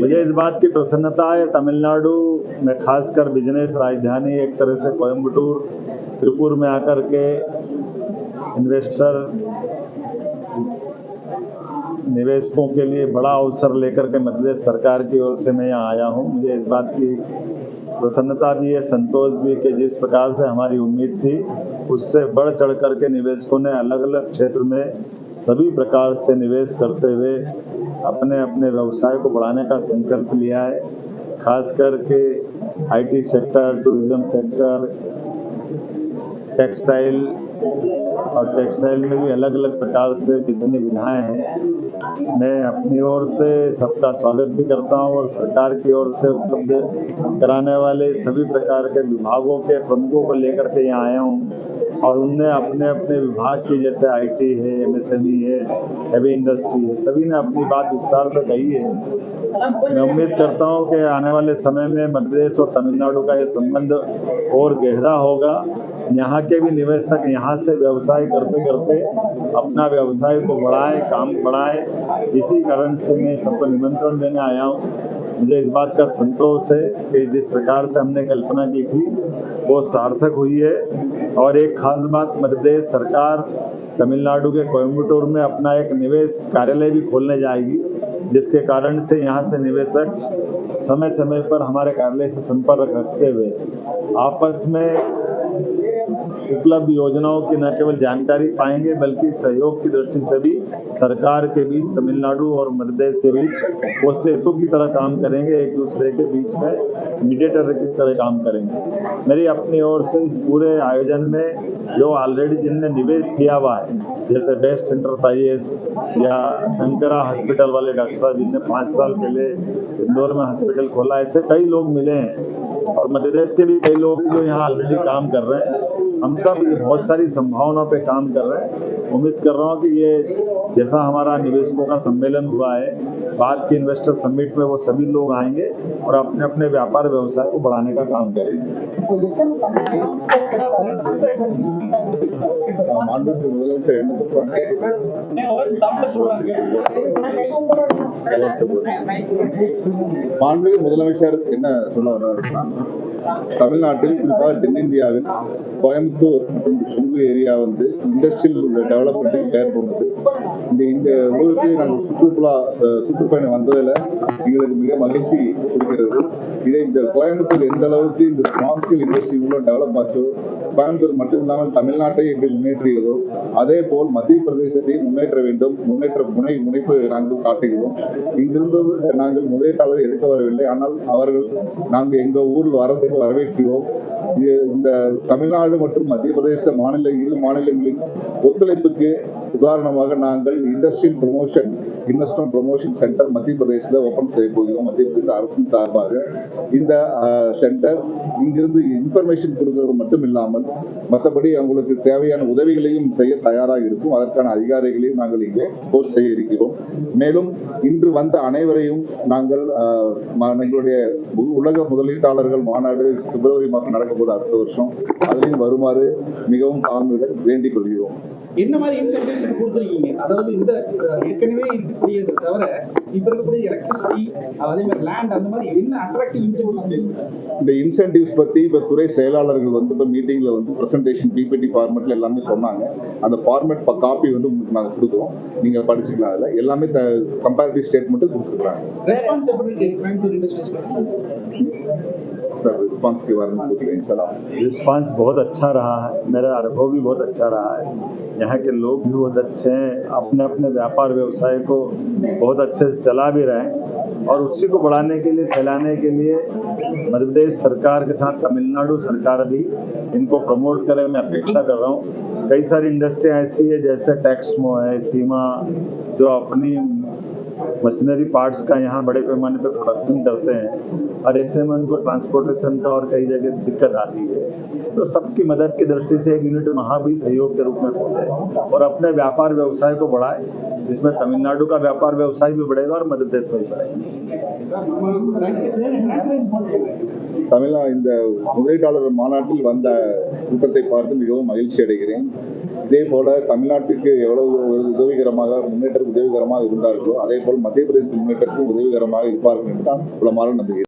मुझे इस बात की प्रसन्नता है तमिलनाडु में खासकर बिजनेस राजधानी एक तरह से कोयम्बटूर त्रिपुर में आकर के इन्वेस्टर निवेशकों के लिए बड़ा अवसर लेकर के मध्य प्रदेश सरकार की ओर से मैं यहाँ आया हूँ। मुझे इस बात की प्रसन्नता भी है, संतोष भी कि जिस प्रकार से हमारी उम्मीद थी उससे बढ़ चढ़ करके निवेशकों ने अलग अलग क्षेत्र में सभी प्रकार से निवेश करते हुए अपने अपने व्यवसाय को बढ़ाने का संकल्प लिया है। खास करके IT sector, tourism sector, textile में भी अलग अलग प्रकार से जितनी विधाएँ हैं मैं अपनी ओर से सबका स्वागत भी करता हूं और सरकार की ओर से उपलब्ध कराने वाले सभी प्रकार के विभागों के प्रमुखों को लेकर के यहाँ आया हूं और उनने अपने अपने विभाग की जैसे आईटी है, एमएसएमई है, हैवी इंडस्ट्री है, सभी ने अपनी बात विस्तार से कही है। मैं उम्मीद करता हूं कि आने वाले समय में मध्य प्रदेश और तमिलनाडु का ये संबंध और गहरा होगा। यहाँ के भी निवेशक यहाँ से व्यवसाय करते करते अपना व्यवसाय को बढ़ाएं, काम बढ़ाएं। इसी कारण से मैं सबको निमंत्रण देने आया हूँ। मुझे इस बात का संतोष है कि जिस प्रकार से हमने कल्पना की थी वो सार्थक हुई है। और एक खास बात, मध्य प्रदेश सरकार तमिलनाडु के कोयम्बटूर में अपना एक निवेश कार्यालय भी खोलने जाएगी, जिसके कारण से यहाँ से निवेशक समय समय पर हमारे कार्यालय से संपर्क रखते हुए आपस में उपलब्ध योजनाओं की न केवल जानकारी पाएंगे बल्कि सहयोग की दृष्टि से भी सरकार के बीच, तमिलनाडु और मध्य प्रदेश के बीच वो सेतु की तरह काम करेंगे, एक दूसरे के बीच में मीडिएटर की तरह काम करेंगे। मेरी अपनी ओर से इस पूरे आयोजन में जो ऑलरेडी जिनने निवेश किया हुआ है, जैसे बेस्ट एंटरप्राइजेस या शंकरा हॉस्पिटल वाले डॉक्टर साहब जिनने 5 साल पहले इंदौर में हॉस्पिटल खोला, ऐसे कई लोग मिले हैं और मध्य प्रदेश के भी कई लोग जो यहाँ ऑलरेडी काम कर रहे हैं। हम सब बहुत सारी संभावनाओं पे काम कर रहे हैं। उम्मीद कर रहा हूँ कि ये जैसा हमारा निवेशकों का सम्मेलन हुआ है, बाद के इन्वेस्टर समिट में वो सभी लोग आएंगे और अपने अपने व्यापार व्यवसाय को बढ़ाने का काम करेंगे। மாண்புமிகு முதலமைச்சர் என்ன சொல்ல வர்றாருன்னா, தமிழ்நாட்டில் குறிப்பாக தென்னிந்தியாவில் கோயம்புத்தூர் மற்றும் சுங்கு ஏரியா இண்டஸ்ட்ரியல் டெவலப்மெண்ட்டுக்கு பெயர் போனது. இந்த ஊருக்கு நாங்கள் சுற்றுப்பயணம் வந்ததில் எங்களுக்கு மிக மகிழ்ச்சி கொடுக்கிறது. இந்த கோயம்புத்தூர் எந்த அளவுக்கு இந்த ஸ்மால் ஸ்கேல் இண்டஸ்ட்ரி இவ்வளோ டெவலப் ஆச்சோ, கோயம்புத்தூர் மட்டும் இல்லாமல் தமிழ்நாட்டை எப்படி முன்னேற்றியதோ அதே போல் மத்திய பிரதேசத்தை முன்னேற்ற வேண்டும், முன்னேற்ற முனைப்பு நாங்கள் காட்டுகிறோம். இங்கிருந்து நாங்கள் முதலீட்டாளர் எடுக்க வரவில்லை, ஆனால் நாங்கள் எங்கள் ஊரில் வரதுக்கு வரவேற்கிறோம். இந்த தமிழ்நாடு மற்றும் மத்திய பிரதேச இரு மாநிலங்களின் ஒத்துழைப்புக்கு உதாரணமாக நாங்கள் இன்வெஸ்ட்மெண்ட் ப்ரமோஷன் சென்டர் மத்திய பிரதேசத்தில் ஓபன் செய்ய போகிறோம். மத்திய பிரதேச அரசின் சார்பாக இந்த சென்டர் இங்கிருந்து இன்ஃபர்மேஷன் கொடுக்கிறது மட்டும் இல்லாமல் மற்றபடி அவங்களுக்கு தேவையான உதவிகளையும் செய்ய தயாராக இருக்கும். அதற்கான அதிகாரிகளையும் நாங்கள் இங்கே போஸ்ட் செய்ய இருக்கிறோம். மேலும் இன்று வந்த அனைவரையும் நாங்கள் எங்களுடைய உலக முதலீட்டாளர்கள் மாநாடு பிப்ரவரி மாதம் நடக்கும்போது அடுத்த வருஷம் அதிலையும் வருமாறு மிகவும் தாழ்மையுடன் வேண்டிக் கொள்கிறோம். என்ன மாதிரி இன்சென்டிவ்ஸ் கொடுத்துருக்கீங்க? அதாவது இந்த ஏற்கனவே இருக்கக்கூடியதை தவிர இப்ப இருக்கக்கூடிய எலக்ட்ரிசிட்டி, அதே மாதிரி லேண்ட், அந்த மாதிரி என்ன அட்ராக்டிவ் இன்சென்டிவ்? இந்த இன்சென்டிவ்ஸ் பத்தி இப்ப துறை செயலாளர்கள் இப்ப மீட்டிங்ல பிரசன்டேஷன் பிபிடி ஃபார்மேட்ல எல்லாமே சொன்னாங்க. அந்த ஃபார்மேட் காப்பி உங்களுக்கு நாங்க கொடுக்குறோம், நீங்க படிச்சுக்கலாம். அதுல எல்லாமே கம்பேரிட்டிவ் ஸ்டேட்மெண்ட் கொடுத்துருக்காங்க. सर रिस्पांस के बारे में कुछ कहें सर आप? रिस्पांस बहुत अच्छा रहा है, मेरा अनुभव भी बहुत अच्छा रहा है। यहाँ के लोग भी बहुत अच्छे हैं, अपने अपने व्यापार व्यवसाय को बहुत अच्छे से चला भी रहे हैं और उसी को बढ़ाने के लिए, फैलाने के लिए मध्य प्रदेश सरकार के साथ तमिलनाडु सरकार भी इनको प्रमोट करे, मैं अपेक्षा कर रहा हूँ। कई सारी इंडस्ट्री ऐसी है जैसे टेक्समो है, सीमा, जो अपनी मशीनरी पार्ट्स का यहाँ बड़े पैमाने पर प्रोडक्शन करते हैं और ऐसे में उनको ट्रांसपोर्टेशन का और कई जगह दिक्कत आती है। तो सबकी मदद की दृष्टि से एक यूनिट वहाँ भी सहयोग के रूप में खोले और अपने व्यापार व्यवसाय को बढ़ाए, जिसमें तमिलनाडु का व्यापार व्यवसाय भी बढ़ेगा और मध्य प्रदेश में भी बढ़ेगा। தமிழ்நாடு இந்த முதலீட்டாளர் மாநாட்டில் வந்த கூட்டத்தை பார்த்து மிகவும் மகிழ்ச்சி அடைகிறேன். இதே போல தமிழ்நாட்டுக்கு எவ்வளவு உதவிகரமாக முன்னேற்ற உதவிகரமாக இருந்தார்களோ அதே போல் மத்திய பிரதேச முன்னேற்றத்துக்கு உதவிகரமாக இருப்பார்கள் என்று தான் உளமாற நம்புகிறேன்.